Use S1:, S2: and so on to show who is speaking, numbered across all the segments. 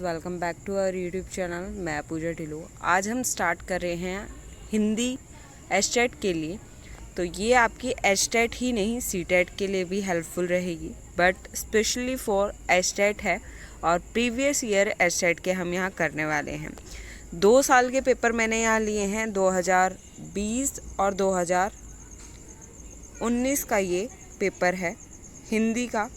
S1: Welcome back to our YouTube channel. मैं पूजा ढिल्लो। आज हम स्टार्ट कर रहे हैं हिंदी एस्टेट के लिए। तो ये आपकी एस्टेट ही नहीं सीटेट के लिए भी हेल्पफुल रहेगी, बट स्पेशली फॉर एस्टेट है और प्रीवियस ईयर एस्टेट के हम यहाँ करने वाले हैं। 2 साल के पेपर मैंने यहाँ लिए हैं, 2020 और 2019 का ये पेपर है हिंदी का,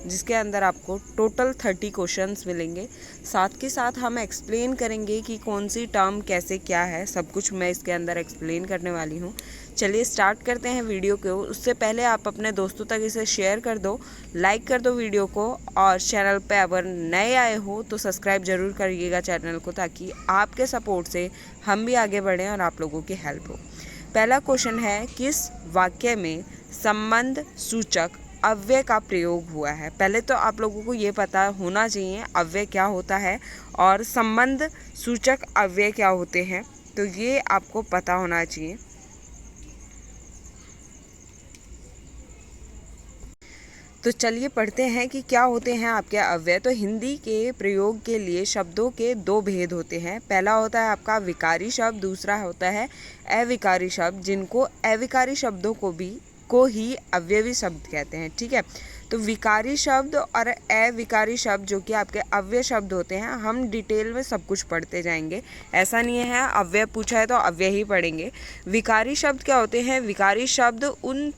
S1: जिसके अंदर आपको टोटल 30 क्वेश्चंस मिलेंगे। साथ के साथ हम एक्सप्लेन करेंगे कि कौन सी टर्म कैसे क्या है, सब कुछ मैं इसके अंदर एक्सप्लेन करने वाली हूँ। चलिए स्टार्ट करते हैं वीडियो को। उससे पहले आप अपने दोस्तों तक इसे शेयर कर दो, लाइक कर दो वीडियो को, और चैनल पे अगर नए आए हो तो सब्सक्राइब ज़रूर करिएगा चैनल को, ताकि आपके सपोर्ट से हम भी आगे बढ़ें और आप लोगों की हेल्प हो। पहला क्वेश्चन है, किस वाक्य में संबंध सूचक अव्यय का प्रयोग हुआ है। पहले तो आप लोगों को ये पता होना चाहिए अव्यय क्या होता है और संबंध सूचक अव्यय क्या होते हैं, तो ये आपको पता होना चाहिए। तो चलिए पढ़ते हैं कि क्या होते हैं आपके अव्यय। तो हिंदी के प्रयोग के लिए शब्दों के 2 भेद होते हैं। पहला होता है आपका विकारी शब्द, दूसरा होता है अविकारी शब्द, जिनको अविकारी शब्दों को ही अव्ययी शब्द कहते हैं। ठीक है, तो विकारी शब्द और अविकारी शब्द जो कि आपके अव्यय शब्द होते हैं, हम डिटेल में सब कुछ पढ़ते जाएंगे। ऐसा नहीं है अव्यय पूछा है तो अव्यय ही पढ़ेंगे। विकारी शब्द क्या होते हैं? विकारी शब्द उन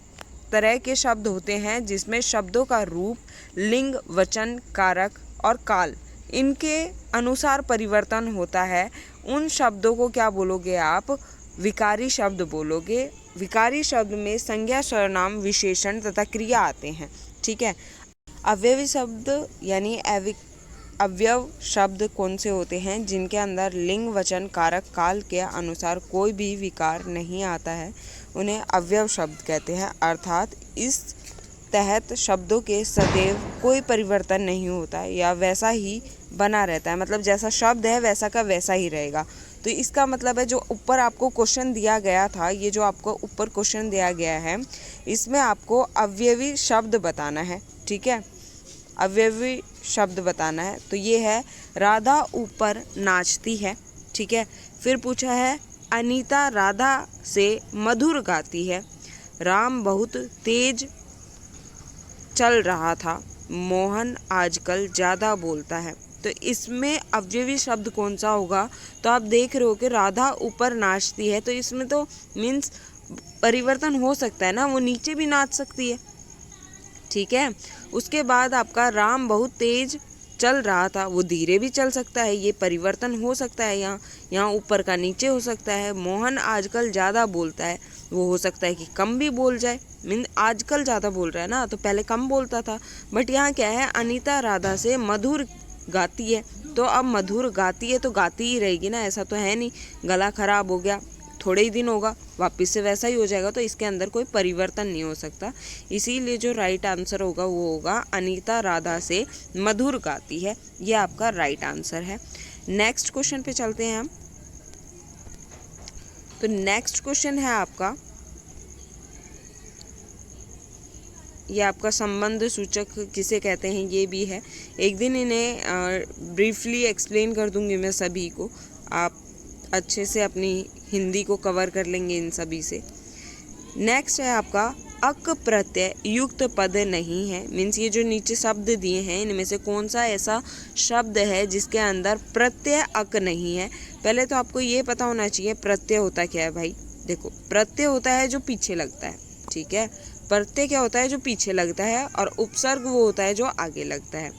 S1: तरह के शब्द होते हैं जिसमें शब्दों का रूप, लिंग, वचन, कारक और काल इनके अनुसार परिवर्तन होता है। उन शब्दों को क्या बोलोगे आप? विकारी शब्द बोलोगे। विकारी शब्द में संज्ञा, सर्वनाम, विशेषण तथा क्रिया आते हैं। ठीक है, अव्ययी शब्द यानी अवयव शब्द कौन से होते हैं? जिनके अंदर लिंग, वचन, कारक, काल के अनुसार कोई भी विकार नहीं आता है, उन्हें अवयव शब्द कहते हैं। अर्थात इस तहत शब्दों के सदैव कोई परिवर्तन नहीं होता है या वैसा ही बना रहता है, मतलब जैसा शब्द है वैसा का वैसा ही रहेगा। तो इसका मतलब है जो ऊपर आपको क्वेश्चन दिया गया था, ये जो आपको ऊपर क्वेश्चन दिया गया है, इसमें आपको अवयवी शब्द बताना है। ठीक है, अवयवी शब्द बताना है। तो ये है, राधा ऊपर नाचती है। ठीक है, फिर पूछा है, अनीता राधा से मधुर गाती है। राम बहुत तेज चल रहा था। मोहन आजकल ज़्यादा बोलता है। तो इसमें अवयवी शब्द कौन सा होगा? तो आप देख रहे हो कि राधा ऊपर नाचती है, तो इसमें तो मीन्स परिवर्तन हो सकता है ना, वो नीचे भी नाच सकती है। ठीक है, उसके बाद आपका राम बहुत तेज चल रहा था, वो धीरे भी चल सकता है, ये परिवर्तन हो सकता है। यहाँ ऊपर का नीचे हो सकता है। मोहन आजकल ज़्यादा बोलता है, वो हो सकता है कि कम भी बोल जाए। मीन आजकल ज़्यादा बोल रहा है ना, तो पहले कम बोलता था। बट यहाँ क्या है, अनीता राधा से मधुर गाती है, तो अब मधुर गाती है तो गाती ही रहेगी ना, ऐसा तो है नहीं गला खराब हो गया थोड़े ही दिन होगा वापस से वैसा ही हो जाएगा, तो इसके अंदर कोई परिवर्तन नहीं हो सकता। इसीलिए जो राइट आंसर होगा वो होगा अनीता राधा से मधुर गाती है, ये आपका राइट आंसर है। नेक्स्ट क्वेश्चन पे चलते हैं हम। तो नेक्स्ट क्वेश्चन है आपका, ये आपका संबंध सूचक किसे कहते हैं ये भी है। एक दिन इन्हें ब्रीफली एक्सप्लेन कर दूंगी मैं सभी को, आप अच्छे से अपनी हिंदी को कवर कर लेंगे इन सभी से। नेक्स्ट है आपका, अक प्रत्यय युक्त पद नहीं है। मीन्स ये जो नीचे शब्द दिए हैं इनमें से कौन सा ऐसा शब्द है जिसके अंदर प्रत्यय अक नहीं है? पहले तो आपको ये पता होना चाहिए प्रत्यय होता क्या है भाई। देखो, प्रत्यय होता है जो पीछे लगता है। ठीक है, प्रत्यय क्या होता है? जो पीछे लगता है, और उपसर्ग वो होता है जो आगे लगता है।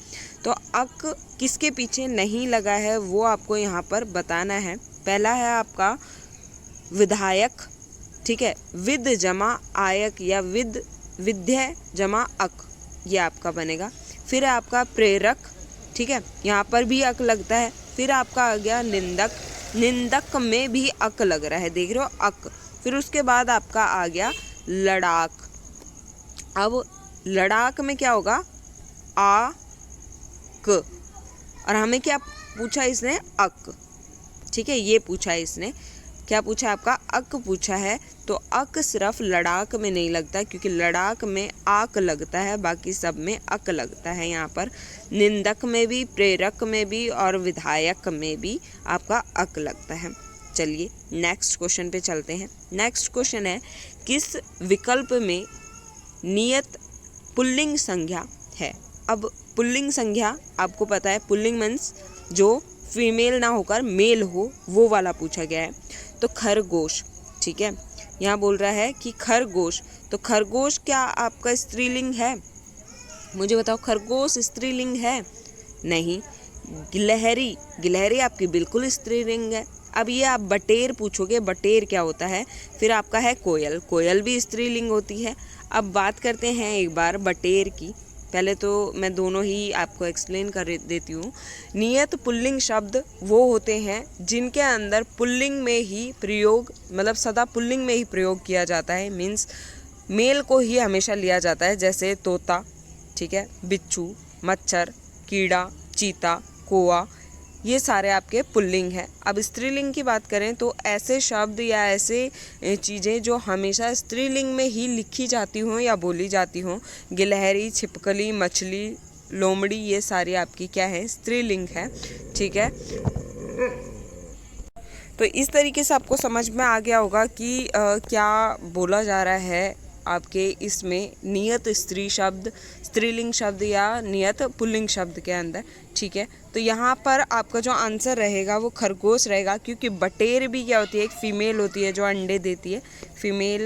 S1: तो अक किसके पीछे नहीं लगा है वो आपको यहाँ पर बताना है। पहला है आपका विधायक। ठीक है, विद जमा आयक या विद्य जमा अक, ये आपका बनेगा। फिर है आपका प्रेरक। ठीक है, यहाँ पर भी अक लगता है। फिर आपका आ गया निंदक, निंदक में भी अक लग रहा है, देख रहे हो, अक। फिर उसके बाद आपका आ गया लड़ाक। अब लड़ाक में क्या होगा? आ क, और हमें क्या पूछा इसने? अक। ठीक है, ये पूछा है इसने। क्या पूछा आपका? अक पूछा है। तो अक सिर्फ लड़ाक में नहीं लगता, क्योंकि लड़ाक में आक लगता है, बाकी सब में अक लगता है। यहाँ पर निंदक में भी, प्रेरक में भी और विधायक में भी आपका अक लगता है। चलिए नेक्स्ट क्वेश्चन पे चलते हैं। नेक्स्ट क्वेश्चन है, किस विकल्प में नियत पुल्लिंग संज्ञा है? अब पुल्लिंग संज्ञा आपको पता है, पुल्लिंग मीन्स जो फीमेल ना होकर मेल हो, वो वाला पूछा गया है। तो खरगोश, ठीक है, यहाँ बोल रहा है कि खरगोश। तो खरगोश क्या आपका स्त्रीलिंग है? मुझे बताओ, खरगोश स्त्रीलिंग है? नहीं। गिलहरी, गिलहरी आपकी बिल्कुल स्त्रीलिंग है। अब ये आप बटेर पूछोगे, बटेर क्या होता है? फिर आपका है कोयल, कोयल भी स्त्रीलिंग होती है। अब बात करते हैं एक बार बटेर की। पहले तो मैं दोनों ही आपको एक्सप्लेन कर देती हूँ। नियत पुल्लिंग शब्द वो होते हैं जिनके अंदर पुल्लिंग में ही प्रयोग, मतलब सदा पुल्लिंग में ही प्रयोग किया जाता है, मीन्स मेल को ही हमेशा लिया जाता है। जैसे तोता, ठीक है, बिच्छू, मच्छर, कीड़ा, चीता, कौआ, ये सारे आपके पुल्लिंग हैं। अब स्त्रीलिंग की बात करें तो ऐसे शब्द या ऐसे चीज़ें जो हमेशा स्त्रीलिंग में ही लिखी जाती हों या बोली जाती हों, गिलहरी, छिपकली, मछली, लोमड़ी, ये सारी आपकी क्या है? स्त्रीलिंग है, ठीक है। तो इस तरीके से आपको समझ में आ गया होगा कि क्या बोला जा रहा है आपके इसमें नियत स्त्री शब्द, स्त्रीलिंग शब्द या नियत पुल्लिंग शब्द के अंदर, ठीक है। तो यहाँ पर आपका जो आंसर रहेगा वो खरगोश रहेगा, क्योंकि बटेर भी क्या होती है? एक फीमेल होती है जो अंडे देती है। फीमेल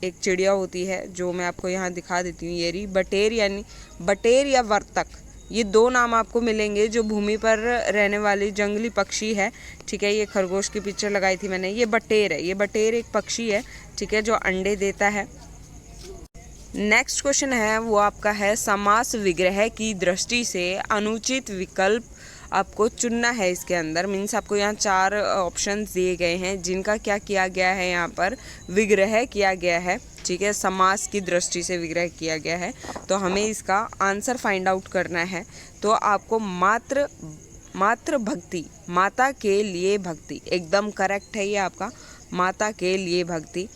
S1: एक चिड़िया होती है जो मैं आपको यहाँ दिखा देती हूँ। ये रही बटेर, यानी बटेर या वर्तक, ये दो नाम आपको मिलेंगे जो भूमि पर रहने वाली जंगली पक्षी है, ठीक है। ये खरगोश की पिक्चर लगाई थी मैंने, ये बटेर है। ये बटेर एक पक्षी है, ठीक है, जो अंडे देता है। नेक्स्ट क्वेश्चन है वो आपका है, समास विग्रह की दृष्टि से अनुचित विकल्प आपको चुनना है। इसके अंदर मीन्स आपको यहाँ 4 ऑप्शन दिए गए हैं जिनका क्या किया गया है? यहाँ पर विग्रह किया गया है, ठीक है, समास की दृष्टि से विग्रह किया गया है। तो हमें इसका आंसर फाइंड आउट करना है। तो आपको मातृ भक्ति, माता के लिए भक्ति, एकदम करेक्ट है ये आपका, माता के लिए भक्ति।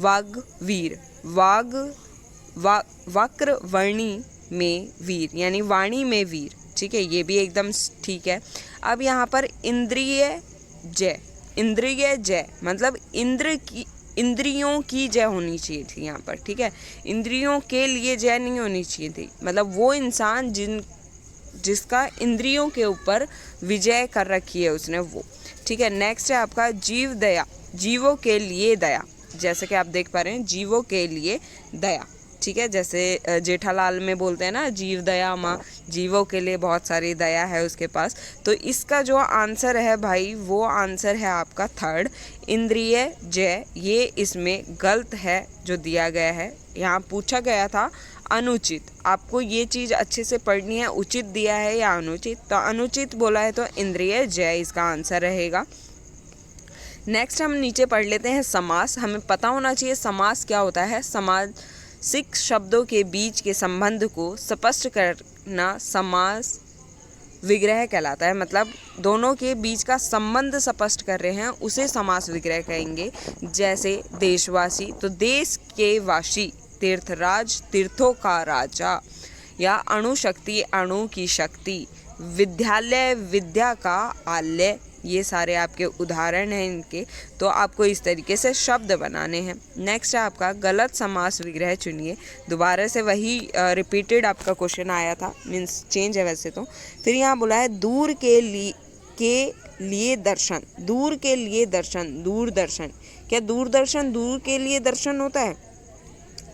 S1: वाग्वीर, वक्र वर्णी में वीर, यानी वाणी में वीर, ठीक है, ये भी एकदम ठीक है। अब यहाँ पर इंद्रिय जय, इंद्रिय जय मतलब इंद्रियों की जय होनी चाहिए थी यहाँ पर, ठीक है। इंद्रियों के लिए जय नहीं होनी चाहिए थी, मतलब वो इंसान जिसका इंद्रियों के ऊपर विजय कर रखी है उसने, वो, ठीक है। नेक्स्ट है आपका जीव दया, जीवों के लिए दया, जैसे कि आप देख पा रहे हैं, जीवों के लिए दया, ठीक है। जैसे जेठालाल में बोलते हैं ना, जीव दया माँ, जीवों के लिए बहुत सारी दया है उसके पास। तो इसका जो आंसर है भाई, वो आंसर है आपका 3rd, इंद्रिय जय। ये इसमें गलत है जो दिया गया है। यहाँ पूछा गया था अनुचित, आपको ये चीज़ अच्छे से पढ़नी है, उचित दिया है या अनुचित। तो अनुचित बोला है तो इंद्रिय जय इसका आंसर रहेगा। नेक्स्ट हम नीचे पढ़ लेते हैं समास। हमें पता होना चाहिए समास क्या होता है। समासिक शब्दों के बीच के संबंध को स्पष्ट करना समास विग्रह कहलाता है, मतलब दोनों के बीच का संबंध स्पष्ट कर रहे हैं, उसे समास विग्रह कहेंगे। जैसे देशवासी, तो देश के वासी, तीर्थराज, तीर्थों का राजा, या अणुशक्ति, अणु की शक्ति, विद्यालय, विद्या का आलय, ये सारे आपके उदाहरण हैं इनके। तो आपको इस तरीके से शब्द बनाने हैं। नेक्स्ट है आपका गलत समास विग्रह चुनिए। दोबारा से वही रिपीटेड आपका क्वेश्चन आया था, मीन्स चेंज है वैसे तो। फिर यहाँ बोला है दूर के लिए दर्शन, दूर के लिए दर्शन, दूरदर्शन, क्या दूरदर्शन दूर के लिए दर्शन होता है?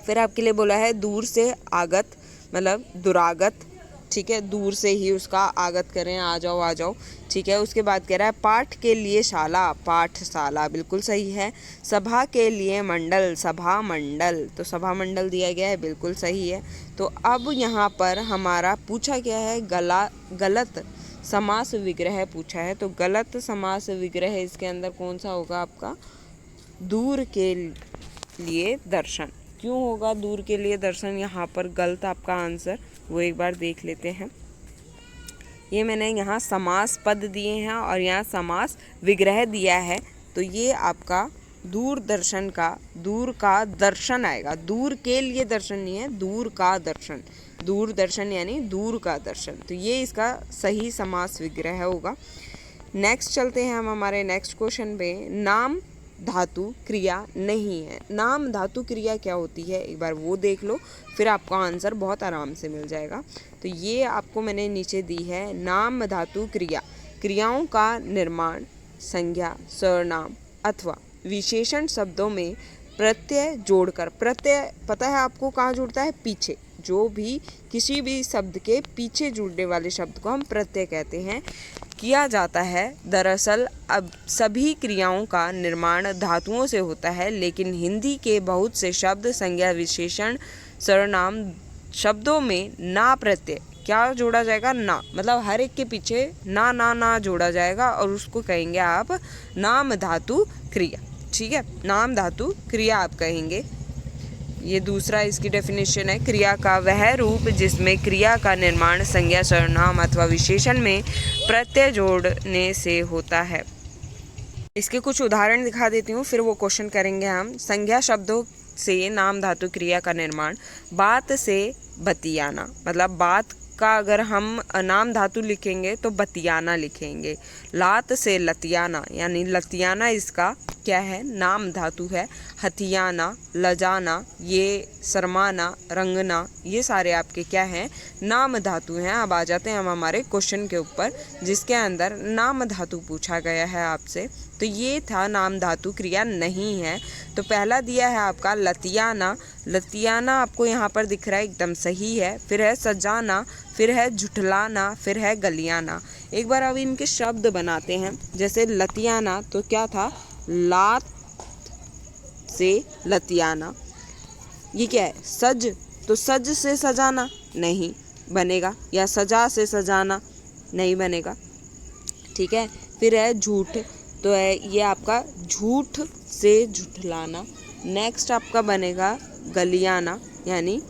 S1: फिर आपके लिए बोला है दूर से आगत, मतलब दुरागत, ठीक है, दूर से ही उसका आगत करें, आ जाओ आ जाओ, ठीक है। उसके बाद कह रहा है पाठ के लिए शाला, पाठशाला, बिल्कुल सही है। सभा के लिए मंडल, सभा मंडल, तो सभा मंडल दिया गया है, बिल्कुल सही है। तो अब यहाँ पर हमारा पूछा गया है गलत समास विग्रह पूछा है। तो गलत समास विग्रह इसके अंदर कौन सा होगा आपका? दूर के लिए दर्शन। क्यों होगा दूर के लिए दर्शन यहाँ पर गलत आपका आंसर? वो एक बार देख लेते हैं। ये मैंने यहाँ समास पद दिए हैं और यहाँ समास विग्रह दिया है, तो ये आपका दूरदर्शन का दूर का दर्शन आएगा। दूर के लिए दर्शन नहीं है, दूर का दर्शन, दूरदर्शन यानी दूर का दर्शन। तो ये इसका सही समास विग्रह होगा। नेक्स्ट चलते हैं हम हमारे नेक्स्ट क्वेश्चन पे। नाम धातु क्रिया नहीं है। नाम धातु क्रिया क्या होती है, एक बार वो देख लो, फिर आपका आंसर बहुत आराम से मिल जाएगा। तो ये आपको मैंने नीचे दी है, नाम धातु क्रिया, क्रियाओं का निर्माण संज्ञा, सर्वनाम अथवा विशेषण शब्दों में प्रत्यय जोड़कर, प्रत्यय पता है आपको कहाँ जुड़ता है, पीछे, जो भी किसी भी शब्द के पीछे जुड़ने वाले शब्द को हम प्रत्यय कहते हैं, किया जाता है। दरअसल अब सभी क्रियाओं का निर्माण धातुओं से होता है, लेकिन हिंदी के बहुत से शब्द, संज्ञा, विशेषण, सर्वनाम शब्दों में ना प्रत्यय क्या जोड़ा जाएगा, ना, मतलब हर एक के पीछे ना ना ना जोड़ा जाएगा और उसको कहेंगे आप नाम धातु क्रिया। ठीक है, नाम धातु क्रिया आप कहेंगे। ये दूसरा इसकी डेफिनेशन है, क्रिया का वह रूप जिसमें क्रिया का निर्माण संज्ञा, सर्वनाम अथवा विशेषण में प्रत्यय जोड़ने से होता है। इसके कुछ उदाहरण दिखा देती हूँ, फिर वो क्वेश्चन करेंगे हम। संज्ञा शब्दों से नाम धातु क्रिया का निर्माण, बात से बतियाना, मतलब बात का अगर हम नाम धातु लिखेंगे तो बतियाना लिखेंगे। लात से लतियाना, यानी लतियाना इसका क्या है, नाम धातु है। हथियाना, लजाना, ये शर्माना, रंगना, ये सारे आपके क्या हैं, नाम धातु हैं। अब आ जाते हैं हम हमारे क्वेश्चन के ऊपर, जिसके अंदर नाम धातु पूछा गया है आपसे। तो ये था नाम धातु क्रिया नहीं है। तो पहला दिया है आपका लतियाना, लतियाना आपको यहाँ पर दिख रहा है, एकदम सही है। फिर है सजाना, फिर है झुठलाना, फिर है गलियाना। एक बार अब इनके शब्द बनाते हैं। जैसे लतियाना तो क्या था, लात से लतियाना, ये क्या है, सज, तो सज से सजाना नहीं बनेगा, या सजा से सजाना नहीं बनेगा। ठीक है, फिर है झूठ, तो है ये आपका झूठ से झुठलाना। नेक्स्ट आपका बनेगा गलियाना, यानी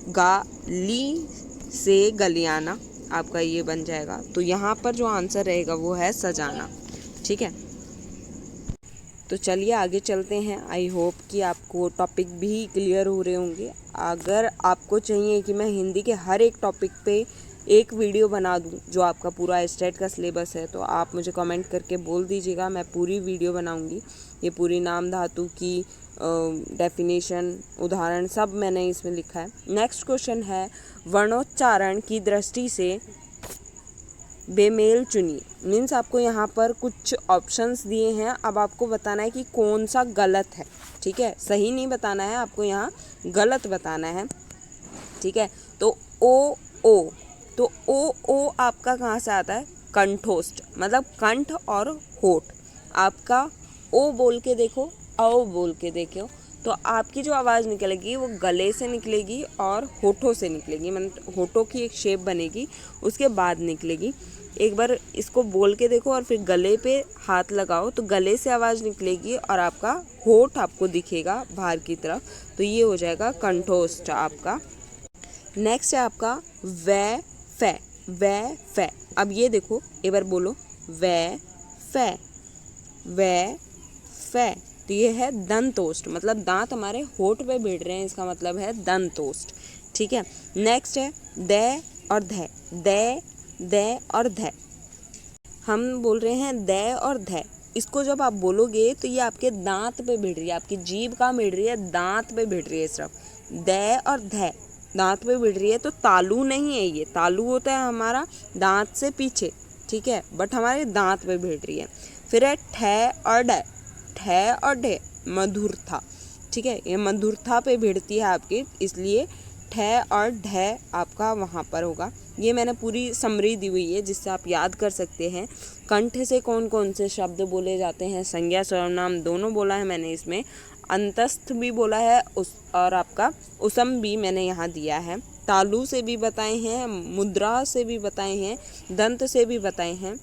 S1: गाली से गलियाना, आपका ये बन जाएगा। तो यहाँ पर जो आंसर रहेगा वो है सजाना। ठीक है, तो चलिए आगे चलते हैं। आई होप कि आपको टॉपिक भी क्लियर हो रहे होंगे। अगर आपको चाहिए कि मैं हिंदी के हर एक टॉपिक पे एक वीडियो बना दूं जो आपका पूरा स्टेट का सिलेबस है, तो आप मुझे कमेंट करके बोल दीजिएगा, मैं पूरी वीडियो बनाऊंगी। ये पूरी नाम धातु की डेफिनेशन, उदाहरण सब मैंने इसमें लिखा है। नेक्स्ट क्वेश्चन है, वर्णोच्चारण की दृष्टि से बेमेल चुनिए। मीन्स आपको यहाँ पर कुछ ऑप्शंस दिए हैं, अब आपको बताना है कि कौन सा गलत है। ठीक है, सही नहीं बताना है, आपको यहाँ गलत बताना है। ठीक है, तो ओ, तो ओ आपका कहाँ से आता है, कंठोष्ठ, मतलब कंठ और होठ। आपका ओ बोल के देखो, औ बोल के देखो, तो आपकी जो आवाज़ निकलेगी वो गले से निकलेगी और होठों से निकलेगी, मतलब होठों की एक शेप बनेगी, उसके बाद निकलेगी। एक बार इसको बोल के देखो और फिर गले पे हाथ लगाओ, तो गले से आवाज़ निकलेगी और आपका होठ आपको दिखेगा बाहर की तरफ, तो ये हो जाएगा कंठोष्ठ आपका। नेक्स्ट है आपका वै फै। अब ये देखो, एक बार बोलो वै फै, तो ये है दंतोष्ठ, मतलब दांत हमारे होठ पे भिड़ रहे हैं, इसका मतलब है दंतोष्ठ। ठीक है, नेक्स्ट है दै और धै, दै और धै। हम बोल रहे हैं दै और धै, इसको जब आप बोलोगे तो ये आपके दांत पे भिड़ रही है, आपकी जीभ कहाँ भिड़ रही है, दांत पे भिड़ रही है सिर्फ। दै और धै दांत पे भिड़ रही है, तो तालू नहीं है ये, तालू होता है हमारा दांत से पीछे। ठीक है, बट हमारे दांत पे भिड़ रही है। फिर है ठै और डै, मधुरता। ठीक है, ये मधुरता पे भिड़ती है आपकी, इसलिए ठै और ढै आपका वहाँ पर होगा। ये मैंने पूरी समरी दी हुई है जिससे आप याद कर सकते हैं। कंठ से कौन कौन से शब्द बोले जाते हैं, संज्ञा सर्वनाम दोनों बोला है मैंने इसमें, अंतस्थ भी बोला है और आपका उसम भी मैंने यहाँ दिया है। तालु से भी बताए हैं, मुद्रा से भी बताए हैं, दंत से भी बताए हैं।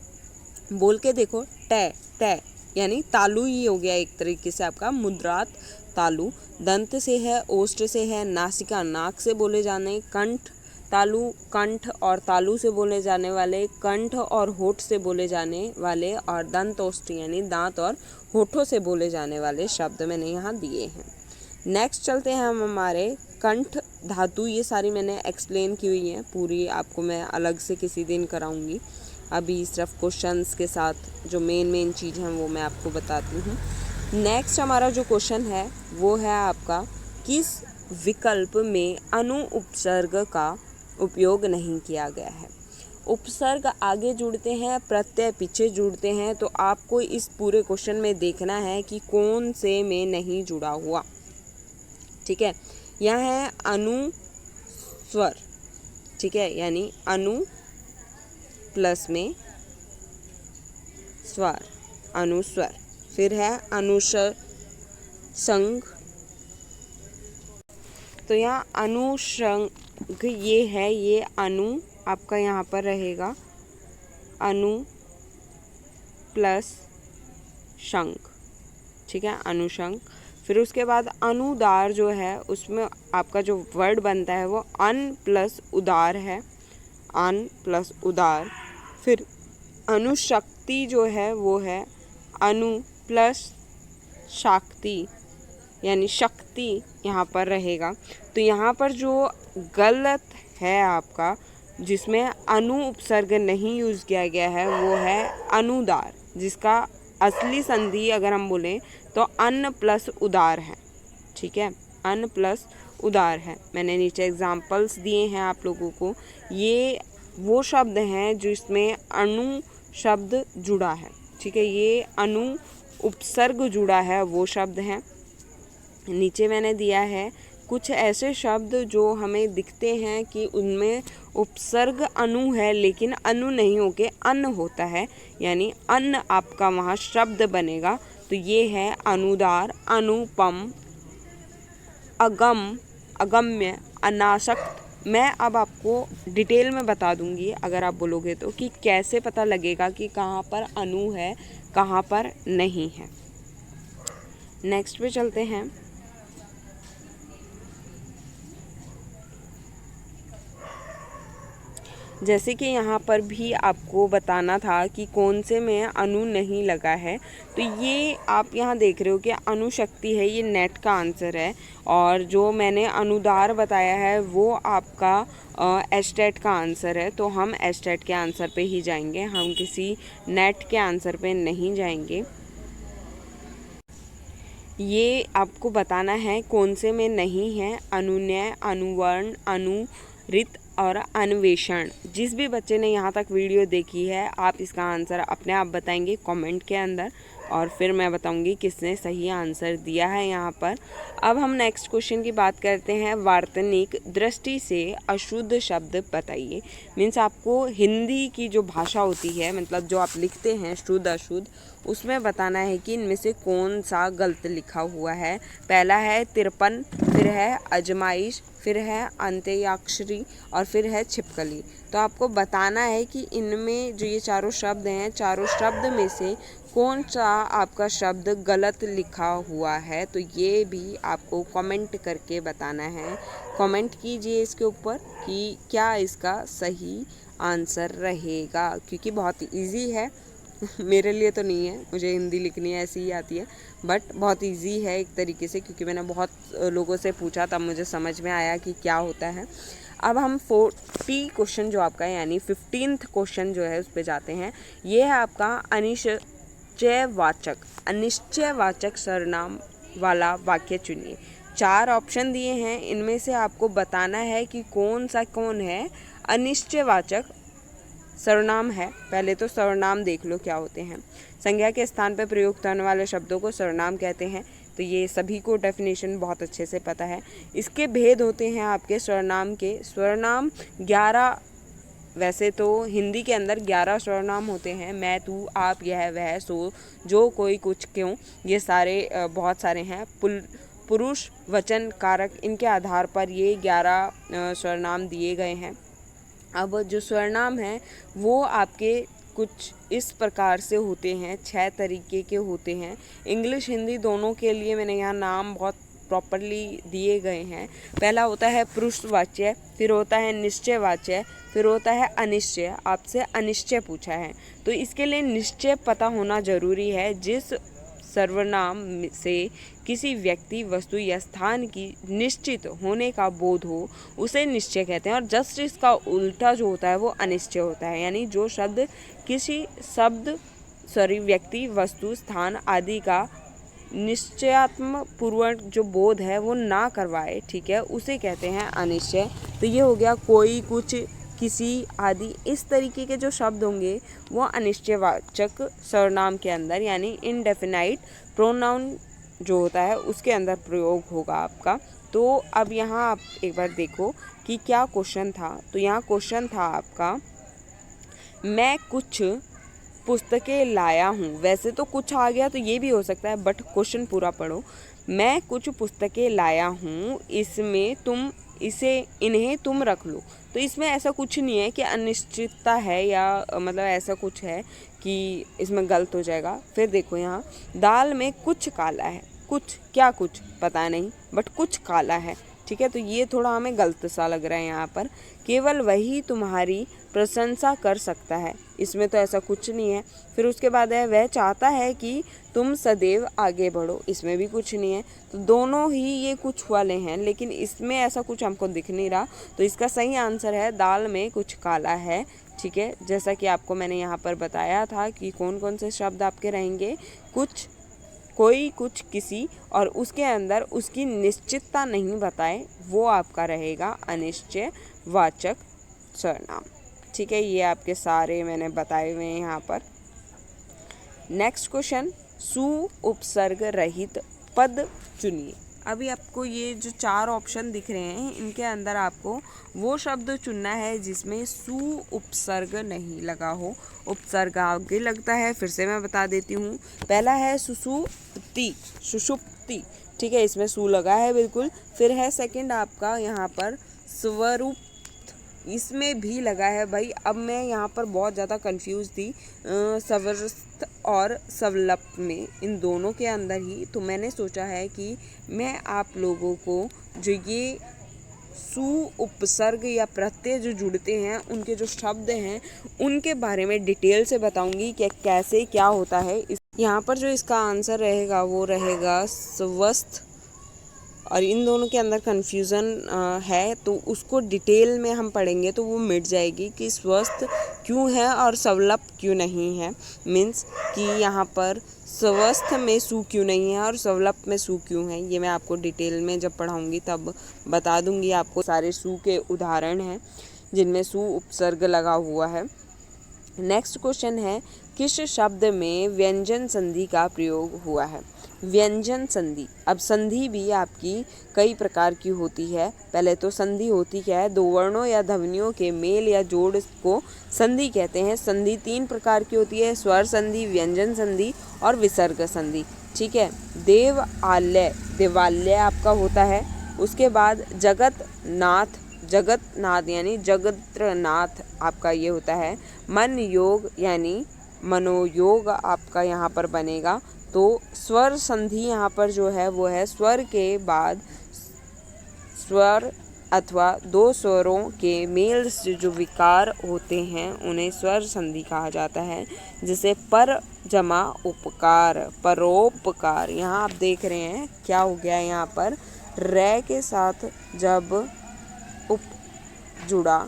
S1: बोल के देखो, टे यानी तालु ही हो गया एक तरीके से आपका, मुद्रात तालु। दंत से है, ओष्ठ से है, नासिका नाक से बोले जाने, कंठ तालु कंठ और तालु से बोले जाने वाले, कंठ और होठ से बोले जाने वाले, और दंतोष्ठी यानी दांत और होठों से बोले जाने वाले शब्द मैंने यहाँ दिए हैं। नेक्स्ट चलते हैं हम हमारे कंठ धातु। ये सारी मैंने एक्सप्लेन की हुई हैं, पूरी आपको मैं अलग से किसी दिन कराऊंगी। अभी सिर्फ क्वेश्चंस के साथ जो मेन चीज़ हैं वो मैं आपको बताती हूँ। नेक्स्ट हमारा जो क्वेश्चन है वो है आपका, किस विकल्प में अनु उपसर्ग का उपयोग नहीं किया गया है। उपसर्ग आगे जुड़ते हैं, प्रत्यय पीछे जुड़ते हैं, तो आपको इस पूरे क्वेश्चन में देखना है कि कौन से में नहीं जुड़ा हुआ। ठीक है, यह है अनुस्वर। ठीक है, यानी अनु प्लस में स्वर, अनुस्वर। फिर है अनुषंग। तो यहाँ अनुषंग ये है, ये अनु आपका यहाँ पर रहेगा, अनु प्लस शंग। ठीक है, अनुशंग। फिर उसके बाद अनुदार जो है उसमें आपका जो वर्ड बनता है वो अन प्लस उदार है, अन प्लस उदार। फिर अनुशक्ति जो है वो है अनु प्लस शक्ति, यानी शक्ति यहाँ पर रहेगा। तो यहाँ पर जो गलत है आपका, जिसमें अनु उपसर्ग नहीं यूज़ किया गया है, वो है अनुदार, जिसका असली संधि अगर हम बोलें तो अन्न प्लस उदार है। ठीक है, अन्न प्लस उदार है। मैंने नीचे एग्जाम्पल्स दिए हैं आप लोगों को। ये वो शब्द हैं जिसमें अनु शब्द जुड़ा है। ठीक है, ये अनु उपसर्ग जुड़ा है, वो शब्द हैं। नीचे मैंने दिया है कुछ ऐसे शब्द जो हमें दिखते हैं कि उनमें उपसर्ग अनु है लेकिन अनु नहीं होके अन्न होता है, यानी अन्न आपका वहाँ शब्द बनेगा। तो ये है अनुदार, अनुपम, अगम, अगम्य, अनासक्त। मैं अब आपको डिटेल में बता दूंगी अगर आप बोलोगे तो, कि कैसे पता लगेगा कि कहाँ पर अनु है कहाँ पर नहीं है। नेक्स्ट पे चलते हैं। जैसे कि यहाँ पर भी आपको बताना था कि कौन से में अनु नहीं लगा है, तो ये आप यहाँ देख रहे हो कि अनुशक्ति है, ये नेट का आंसर है। और जो मैंने अनुदार बताया है वो आपका एस्टेट का आंसर है। तो हम एस्टेट के आंसर पे ही जाएंगे, हम किसी नेट के आंसर पे नहीं जाएंगे। ये आपको बताना है कौन से में नहीं है, अनुनय, अनुवर्ण, अनुरित और अन्वेषण। जिस भी बच्चे ने यहाँ तक वीडियो देखी है, आप इसका आंसर अपने आप बताएंगे कमेंट के अंदर, और फिर मैं बताऊंगी किसने सही आंसर दिया है यहाँ पर। अब हम नेक्स्ट क्वेश्चन की बात करते हैं। वार्तनिक दृष्टि से अशुद्ध शब्द बताइए। मीन्स आपको हिंदी की जो भाषा होती है, मतलब जो आप लिखते हैं शुद्ध अशुद्ध, उसमें बताना है कि इनमें से कौन सा गलत लिखा हुआ है। पहला है 53, फिर है अजमाइश, फिर है अंत्याक्षरी और फिर है छिपकली। तो आपको बताना है कि इनमें जो ये चारों शब्द हैं, चारों शब्द में से कौन सा आपका शब्द गलत लिखा हुआ है। तो ये भी आपको कमेंट करके बताना है। कमेंट कीजिए इसके ऊपर कि क्या इसका सही आंसर रहेगा, क्योंकि बहुत इजी है। मेरे लिए तो नहीं है, मुझे हिंदी लिखनी ऐसी ही आती है, बट बहुत इजी है एक तरीके से, क्योंकि मैंने बहुत लोगों से पूछा तब मुझे समझ में आया कि क्या होता है। अब हम 40 क्वेश्चन जो आपका है, यानी 15th क्वेश्चन जो है उस पर जाते हैं। ये है आपका अनिश्चयवाचक सर्वनाम वाला वाक्य चुनिए। 4 ऑप्शन दिए हैं, इनमें से आपको बताना है कि कौन है अनिश्चयवाचक सर्वनाम है। पहले तो सर्वनाम देख लो क्या होते हैं। संज्ञा के स्थान पर प्रयुक्त होने वाले शब्दों को सर्वनाम कहते हैं। तो ये सभी को डेफिनेशन बहुत अच्छे से पता है। इसके भेद होते हैं आपके सर्वनाम के। सर्वनाम 11, वैसे तो हिंदी के अंदर 11 सर्वनाम होते हैं। मैं, तू, आप, यह, वह, सो, जो, कोई, कुछ, क्यों, ये सारे बहुत सारे हैं। पुरुष वचन कारक, इनके आधार पर ये 11 सर्वनाम दिए गए हैं। अब जो सर्वनाम हैं वो आपके कुछ इस प्रकार से होते हैं, 6 तरीके के होते हैं। इंग्लिश हिंदी दोनों के लिए मैंने यहाँ नाम बहुत प्रॉपरली दिए गए हैं। पहला होता है पुरुषवाच्य, फिर होता है निश्चयवाच्य, फिर होता है अनिश्चय। आपसे अनिश्चय पूछा है तो इसके लिए निश्चय पता होना जरूरी है। जिस सर्वनाम से किसी व्यक्ति, वस्तु या स्थान की निश्चित होने का बोध हो उसे निश्चय कहते हैं। और जस्ट इसका उल्टा जो होता है वो अनिश्चय होता है। यानी जो शब्द किसी व्यक्ति, वस्तु, स्थान आदि का निश्चयात्मक पूर्वक जो बोध है वो ना करवाए, ठीक है, उसे कहते हैं अनिश्चय। तो ये हो गया कोई, कुछ, किसी आदि, इस तरीके के जो शब्द होंगे वो अनिश्चयवाचक सर्वनाम के अंदर यानी इनडेफिनाइट प्रोनाउन जो होता है उसके अंदर प्रयोग होगा आपका। तो अब यहाँ आप एक बार देखो कि क्या क्वेश्चन था। तो यहाँ क्वेश्चन था आपका, मैं कुछ पुस्तकें लाया हूँ। वैसे तो कुछ आ गया तो ये भी हो सकता है, बट क्वेश्चन पूरा पढ़ो। मैं कुछ पुस्तकें लाया हूँ, इन्हें तुम रख लो। तो इसमें ऐसा कुछ नहीं है कि अनिश्चितता है या मतलब ऐसा कुछ है कि इसमें गलत हो जाएगा। फिर देखो यहाँ, दाल में कुछ काला है। कुछ क्या, कुछ पता नहीं, बट कुछ काला है, ठीक है। तो ये थोड़ा हमें गलत सा लग रहा है यहाँ पर। केवल वही तुम्हारी प्रशंसा कर सकता है, इसमें तो ऐसा कुछ नहीं है। फिर उसके बाद है, वह चाहता है कि तुम सदैव आगे बढ़ो, इसमें भी कुछ नहीं है। तो दोनों ही ये कुछ वाले हैं, लेकिन इसमें ऐसा कुछ हमको दिख नहीं रहा। तो इसका सही आंसर है दाल में कुछ काला है, ठीक है। जैसा कि आपको मैंने यहाँ पर बताया था कि कौन कौन से शब्द आपके रहेंगे, कुछ, कोई, कुछ, किसी, और उसके अंदर उसकी निश्चितता नहीं बताए वो आपका रहेगा अनिश्चयवाचक सर्वनाम, ठीक है। ये आपके सारे मैंने बताए हुए हैं यहाँ पर। नेक्स्ट क्वेश्चन, सु उपसर्ग रहित पद चुनिए। अभी आपको ये जो 4 ऑप्शन दिख रहे हैं इनके अंदर आपको वो शब्द चुनना है जिसमें सु उपसर्ग नहीं लगा हो। उपसर्ग आगे लगता है, फिर से मैं बता देती हूँ। पहला है सुषुप्ति, सुषुप्ति, ठीक है, इसमें सु लगा है बिल्कुल। फिर है सेकंड आपका यहाँ पर स्वरूप, इसमें भी लगा है भाई। अब मैं यहाँ पर बहुत ज़्यादा कंफ्यूज थी सवर्स्थ और सवलप में, इन दोनों के अंदर ही। तो मैंने सोचा है कि मैं आप लोगों को जो ये सु उपसर्ग या प्रत्यय जो जुड़ते हैं उनके जो शब्द हैं उनके बारे में डिटेल से बताऊंगी कि कैसे क्या होता है। यहाँ पर जो इसका आंसर रहेगा वो रहेगा स्वस्थ, और इन दोनों के अंदर कन्फ्यूज़न है तो उसको डिटेल में हम पढ़ेंगे तो वो मिट जाएगी कि स्वस्थ क्यों है और सवलप क्यों नहीं है। मीन्स कि यहाँ पर स्वस्थ में सु क्यों नहीं है और सवलप में सु क्यों है, ये मैं आपको डिटेल में जब पढ़ाऊँगी तब बता दूँगी आपको। सारे सु के उदाहरण हैं जिनमें सु उपसर्ग लगा हुआ है। नेक्स्ट क्वेश्चन है, किस शब्द में व्यंजन संधि का प्रयोग हुआ है। व्यंजन संधि, अब संधि भी आपकी कई प्रकार की होती है। पहले तो संधि होती क्या है, 2 वर्णों या ध्वनियों के मेल या जोड़ को संधि कहते हैं। संधि 3 प्रकार की होती है, स्वर संधि, व्यंजन संधि और विसर्ग संधि, ठीक है। देवालय, देवालय आपका होता है। उसके बाद जगतनाथ, जगतनाथ यानी जगत्रनाथ आपका ये होता है। मन योग यानी मनोयोग आपका यहाँ पर बनेगा। तो स्वर संधि यहाँ पर जो है वो है स्वर के बाद स्वर अथवा 2 स्वरों के मेल से जो विकार होते हैं उन्हें स्वर संधि कहा जाता है। जैसे पर जमा उपकार, परोपकार। यहाँ आप देख रहे हैं क्या हो गया, यहाँ पर रै के साथ जब उप जुड़ा,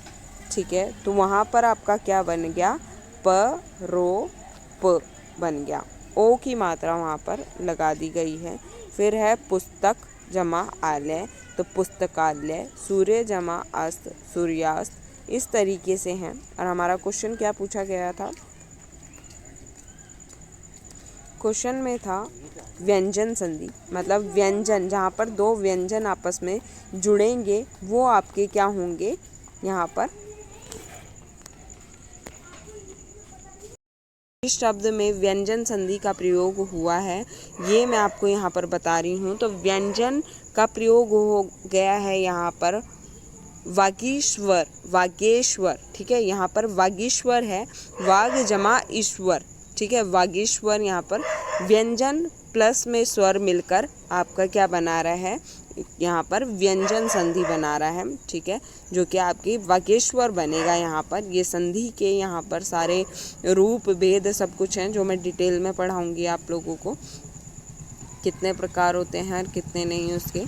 S1: ठीक है, तो वहाँ पर आपका क्या बन गया, प बन गया। ओ की मात्रा वहाँ पर लगा दी गई है। फिर है पुस्तक जमा आलय, तो पुस्तकालय। सूर्य जमा अस्त, सूर्यास्त। इस तरीके से हैं। और हमारा क्वेश्चन क्या पूछा गया था, क्वेश्चन में था व्यंजन संधि, मतलब व्यंजन जहाँ पर 2 व्यंजन आपस में जुड़ेंगे वो आपके क्या होंगे। यहाँ पर इस शब्द में व्यंजन संधि का प्रयोग हुआ है ये मैं आपको यहाँ पर बता रही हूँ। तो व्यंजन का प्रयोग हो गया है यहाँ पर वागीश्वर, वागेश्वर, ठीक है। यहाँ पर वागीश्वर है, वाग जमा ईश्वर, ठीक है, वागीश्वर। यहाँ पर व्यंजन प्लस में स्वर मिलकर आपका क्या बना रहा है, यहाँ पर व्यंजन संधि बना रहा है, ठीक है, जो कि आपकी वागेश्वर बनेगा। यहाँ पर ये संधि के यहाँ पर सारे रूप भेद सब कुछ हैं जो मैं डिटेल में पढ़ाऊँगी आप लोगों को, कितने प्रकार होते हैं और कितने नहीं उसके।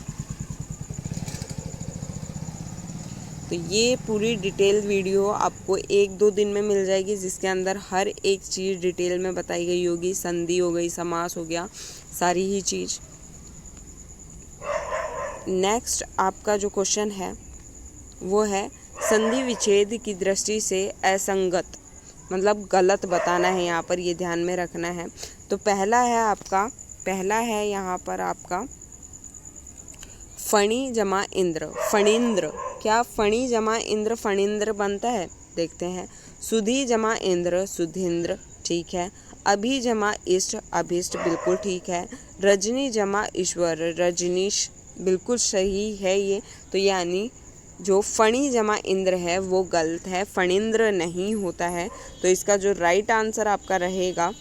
S1: तो ये पूरी डिटेल वीडियो आपको 1-2 दिन में मिल जाएगी, जिसके अंदर हर एक चीज़ डिटेल में बताई गई होगी। संधि हो गई, समास हो गया, सारी ही चीज़। नेक्स्ट आपका जो क्वेश्चन है वो है संधि विच्छेद की दृष्टि से असंगत, मतलब गलत बताना है यहाँ पर, ये ध्यान में रखना है। तो पहला है यहाँ पर आपका फणी जमा इंद्र, फणींद्र। क्या फणी जमा इंद्र फणींद्र बनता है, देखते हैं। सुधी जमा इंद्र सुधींद्र, ठीक है। अभि जमा इष्ट अभिष्ट, बिल्कुल ठीक है। रजनी जमा ईश्वर रजनीश, बिल्कुल सही है ये। तो यानी जो फणी जमा इंद्र है वो गलत है, फणींद्र नहीं होता है। तो इसका जो राइट आंसर आपका रहेगा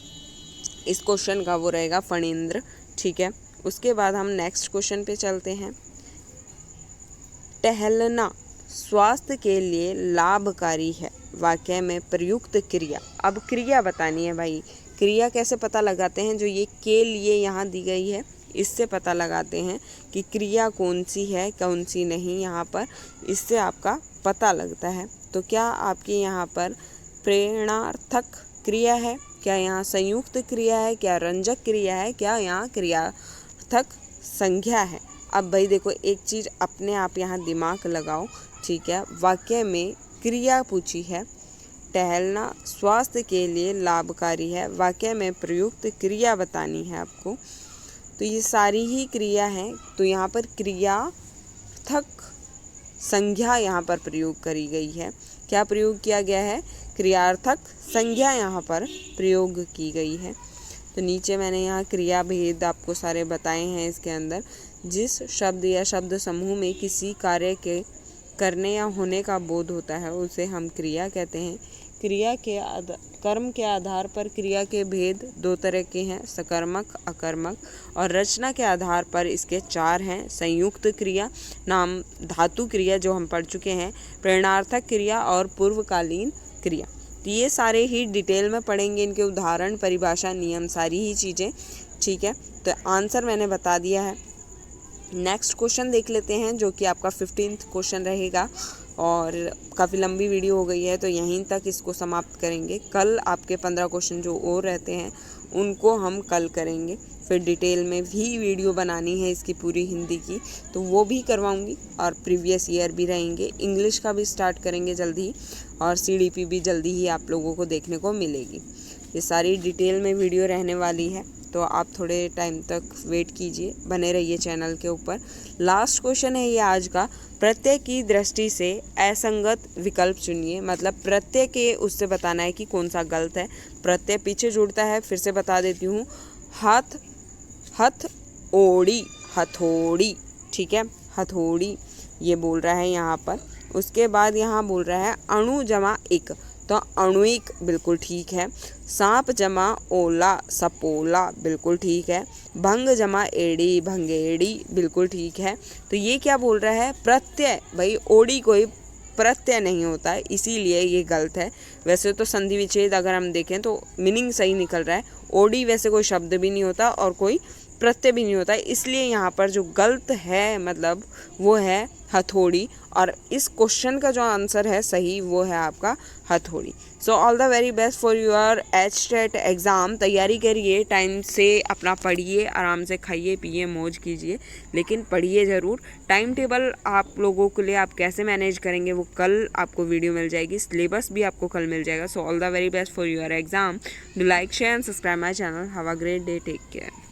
S1: इस क्वेश्चन का वो रहेगा फणींद्र, ठीक है। उसके बाद हम नेक्स्ट क्वेश्चन पे चलते हैं। टहलना स्वास्थ्य के लिए लाभकारी है, वाक्य में प्रयुक्त क्रिया। अब क्रिया बतानी है भाई। क्रिया कैसे पता लगाते हैं, जो ये के लिए यहाँ दी गई है इससे पता लगाते हैं कि क्रिया कौन सी है कौन सी नहीं, यहाँ पर इससे आपका पता लगता है। तो क्या आपकी यहाँ पर प्रेरणार्थक क्रिया है, क्या यहाँ संयुक्त क्रिया है, क्या रंजक क्रिया है, क्या यहाँ क्रियार्थक संज्ञा है। अब भाई देखो एक चीज़ अपने आप यहाँ दिमाग लगाओ, ठीक है। वाक्य में क्रिया पूछी है, टहलना स्वास्थ्य के लिए लाभकारी है, वाक्य में प्रयुक्त क्रिया बतानी है आपको। तो ये सारी ही क्रिया हैं। तो यहाँ पर क्रियार्थक संज्ञा यहाँ पर प्रयोग करी गई है। क्या प्रयोग किया गया है, क्रियार्थक संज्ञा यहाँ पर प्रयोग की गई है। तो नीचे मैंने यहाँ क्रिया भेद आपको सारे बताए हैं। इसके अंदर जिस शब्द या शब्द समूह में किसी कार्य के करने या होने का बोध होता है उसे हम क्रिया कहते हैं। क्रिया के कर्म के आधार पर क्रिया के भेद 2 तरह के हैं, सकर्मक अकर्मक, और रचना के आधार पर इसके 4 हैं। संयुक्त क्रिया, नाम धातु क्रिया जो हम पढ़ चुके हैं, प्रेरणार्थक क्रिया और पूर्वकालीन क्रिया। तो ये सारे ही डिटेल में पढ़ेंगे, इनके उदाहरण, परिभाषा, नियम, सारी ही चीज़ें, ठीक है। तो आंसर मैंने बता दिया है। नेक्स्ट क्वेश्चन देख लेते हैं जो कि आपका 15th क्वेश्चन रहेगा, और काफ़ी लंबी वीडियो हो गई है तो यहीं तक इसको समाप्त करेंगे। कल आपके 15 क्वेश्चन जो और रहते हैं उनको हम कल करेंगे। फिर डिटेल में भी वीडियो बनानी है इसकी पूरी हिंदी की, तो वो भी करवाऊंगी, और प्रीवियस ईयर भी रहेंगे। इंग्लिश का भी स्टार्ट करेंगे जल्दी, और CDP भी जल्दी ही आप लोगों को देखने को मिलेगी। ये सारी डिटेल में वीडियो रहने वाली है, तो आप थोड़े टाइम तक वेट कीजिए, बने रहिए चैनल के ऊपर। लास्ट क्वेश्चन है ये आज का, प्रत्यय की दृष्टि से असंगत विकल्प चुनिए। मतलब प्रत्यय के उससे बताना है कि कौन सा गलत है। प्रत्यय पीछे जुड़ता है, फिर से बता देती हूँ, हाथ, हथ ओड़ी, हथौड़ी, ठीक है, हथौड़ी ये बोल रहा है यहाँ पर। उसके बाद यहाँ बोल रहा है अणु जमा इक, तो अणुइक बिल्कुल ठीक है। सांप जमा ओला, सपोला, बिल्कुल ठीक है। भंग जमा एड़ी, भंगेड़ी, बिल्कुल ठीक है। तो ये क्या बोल रहा है, प्रत्यय। भाई ओड़ी कोई प्रत्यय नहीं होता है, इसीलिए ये गलत है। वैसे तो संधि विच्छेद अगर हम देखें तो मीनिंग सही निकल रहा है। ओड़ी वैसे कोई शब्द भी नहीं होता और कोई प्रत्यय भी नहीं होता है, इसलिए यहाँ पर जो गलत है मतलब वो है हथौड़ी, और इस क्वेश्चन का जो आंसर है सही वो है आपका हथौड़ी। सो all the very best for your HTET exam. तैयारी करिए, टाइम से अपना पढ़िए, आराम से खाइए पिए मौज कीजिए, लेकिन पढ़िए ज़रूर। टाइम टेबल आप लोगों के लिए आप कैसे मैनेज करेंगे वो कल आपको वीडियो मिल जाएगी, सिलेबस भी आपको कल मिल जाएगा। So all the very best for your exam. Do like share and subscribe my channel. Have a great day, take care.